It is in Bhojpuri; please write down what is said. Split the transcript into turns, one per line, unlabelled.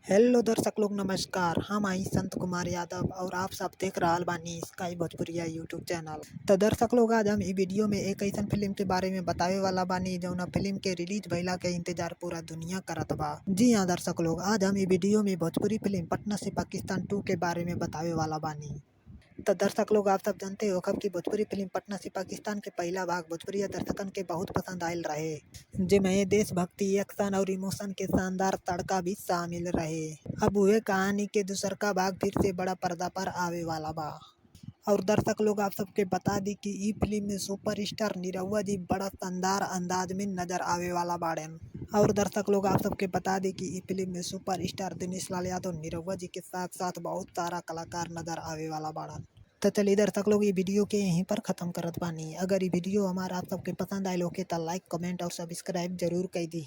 हेलो दर्शक लोग नमस्कार। हम आई संत कुमार यादव और आप सब देख रहल बानी स्काई भोजपुरिया यूट्यूब चैनल। तो दर्शक लोग आज हम ई वीडियो में एक ऐसन फिल्म के बारे में बतावे वाला बानी जौना फिल्म के रिलीज भइला के इंतजार पूरा दुनिया करत बा। जी हाँ दर्शक लोग, आज हम ई वीडियो में भोजपुरी फिल्म पटना से पाकिस्तान 2 के बारे में बतावे वाला बानी। तो दर्शक लोग आप सब जानते हो कब की भोजपुरी फिल्म पटना से पाकिस्तान के पहला भाग भोजपुरी दर्शकन के बहुत पसंद आयल रहे, जेमे देशभक्ति, एक्शन और इमोशन के शानदार तड़का भी शामिल रहे। अब उहे कहानी के दूसरका भाग फिर से बड़ा पर्दा पर आवे वाला बा। और दर्शक लोग आप सबके बता दी कि ई फिल्म में सुपरस्टार निरहुआ जी बड़ा शानदार अंदाज में नजर आवे वाला बाड़न। और दर्शक लोग आप सबके बता दी कि ई फिल्म में सुपरस्टार दिनेश लाल यादव निरहुआ जी के साथ साथ बहुत सारा कलाकार नजर आवे वाला बाड़न। तो चलिए दर्शक लोग ये वीडियो के यहीं पर ख़त्म करत बानी। अगर ये वीडियो हमारा आप सबके पसंद आयल होके तो लाइक कमेंट और सब्सक्राइब जरूर कर दी।